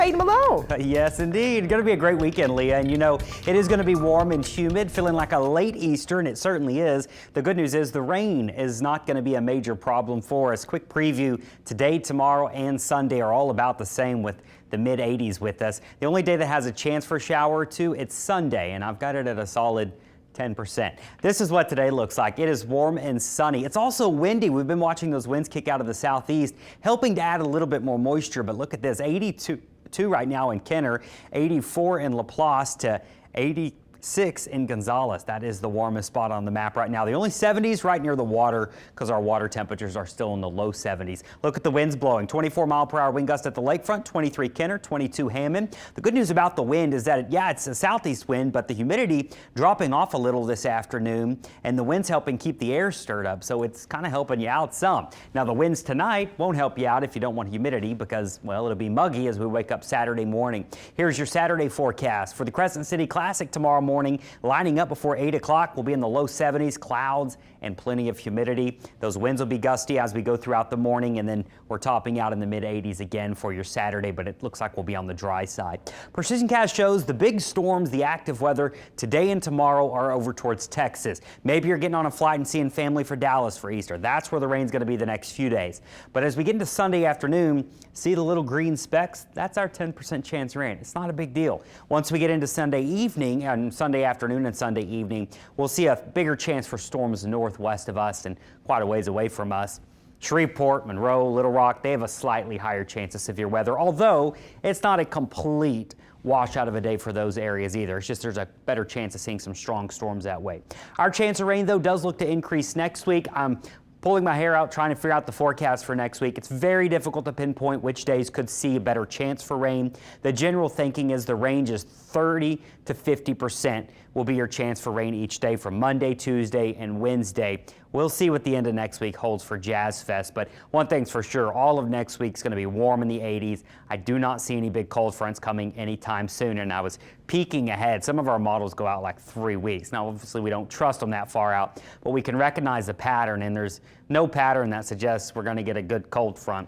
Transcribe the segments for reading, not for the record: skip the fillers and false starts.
Payton Malone. Yes, indeed. Going to be a great weekend, Leah. And you know, it is going to be warm and humid, feeling like a late Easter, and it certainly is. The good news is the rain is not going to be a major problem for us. Quick preview, today, tomorrow, and Sunday are all about the same with the mid-80s with us. The only day that has a chance for a shower or two, it's Sunday, and I've got it at a solid 10%. This is what today looks like. It is warm and sunny. It's also windy. We've been watching those winds kick out of the southeast, helping to add a little bit more moisture. But look at this, 82 right now in Kenner, 84 in Laplace to 86 in Gonzales. That is the warmest spot on the map right now. The only 70s right near the water because our water temperatures are still in the low 70s. Look at the winds blowing. 24-mile-per-hour wind gust at the lakefront, 23 Kenner, 22 Hammond. The good news about the wind is that, it's a southeast wind, but the humidity dropping off a little this afternoon, and the wind's helping keep the air stirred up, so it's kind of helping you out some. Now, the winds tonight won't help you out if you don't want humidity because, well, it'll be muggy as we wake up Saturday morning. Here's your Saturday forecast. For the Crescent City Classic tomorrow morning, lining up before 8 o'clock, we'll be in the low 70s, clouds and plenty of humidity. Those winds will be gusty as we go throughout the morning, and then we're topping out in the mid-80s again for your Saturday, but it looks like we'll be on the dry side. PrecisionCast shows the big storms, the active weather today and tomorrow are over towards Texas. Maybe you're getting on a flight and seeing family for Dallas for Easter. That's where the rain's going to be the next few days. But as we get into Sunday afternoon, see the little green specks? That's our 10% chance rain. It's not a big deal. Once we get into Sunday evening and Sunday afternoon and Sunday evening, we'll see a bigger chance for storms northwest of us and quite a ways away from us. Shreveport, Monroe, Little Rock, they have a slightly higher chance of severe weather, although it's not a complete washout of a day for those areas either. It's just there's a better chance of seeing some strong storms that way. Our chance of rain, though, does look to increase next week. I'm pulling my hair out trying to figure out the forecast for next week. It's very difficult to pinpoint which days could see a better chance for rain. The general thinking is the range is 30 to 50% will be your chance for rain each day from Monday, Tuesday, and Wednesday. We'll see what the end of next week holds for Jazz Fest, but one thing's for sure, all of next week's going to be warm in the 80s. I do not see any big cold fronts coming anytime soon, and I was peeking ahead. Some of our models go out like 3 weeks. Now, obviously, we don't trust them that far out, but we can recognize the pattern, and there's no pattern that suggests we're going to get a good cold front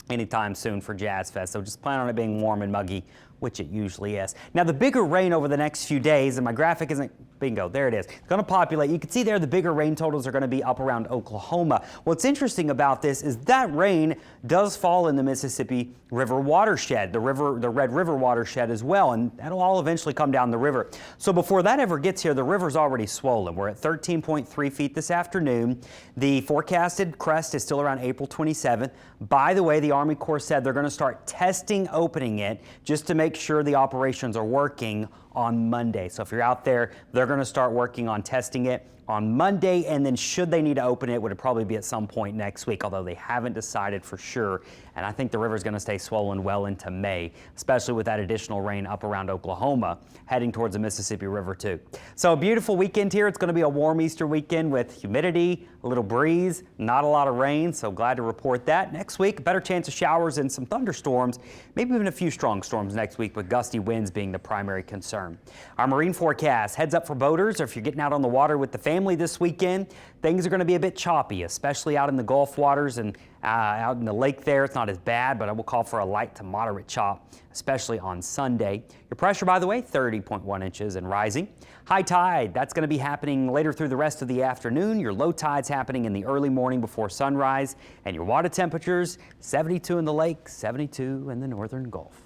anytime soon for Jazz Fest. So just plan on it being warm and muggy, which it usually is. Now, the bigger rain over the next few days, and my graphic isn't, bingo, there it is. It's going to populate. You can see there the bigger rain totals are going to be up around Oklahoma. What's interesting about this is that rain does fall in the Mississippi River watershed, the Red River watershed as well, and that'll all eventually come down the river. So before that ever gets here, the river's already swollen. We're at 13.3 feet this afternoon. The forecasted crest is still around April 27th. By the way, the Army Corps said they're going to start testing opening it just to make sure the operations are working on Monday. So if you're out there, they're going to start working on testing it on Monday, and then should they need to open it, would it probably be at some point next week, although they haven't decided for sure. And I think the river's going to stay swollen well into May, especially with that additional rain up around Oklahoma, heading towards the Mississippi River too. So a beautiful weekend here. It's going to be a warm Easter weekend with humidity, a little breeze, not a lot of rain, so glad to report that. Next week, a better chance of showers and some thunderstorms, maybe even a few strong storms next week, with gusty winds being the primary concern. Our marine forecast, heads up for boaters, or if you're getting out on the water with the family this weekend, things are going to be a bit choppy, especially out in the Gulf waters and out in the lake there. It's not as bad, but I will call for a light to moderate chop, especially on Sunday. Your pressure, by the way, 30.1 inches and rising. High tide, that's going to be happening later through the rest of the afternoon. Your low tide's happening in the early morning before sunrise. And your water temperatures, 72 in the lake, 72 in the northern Gulf.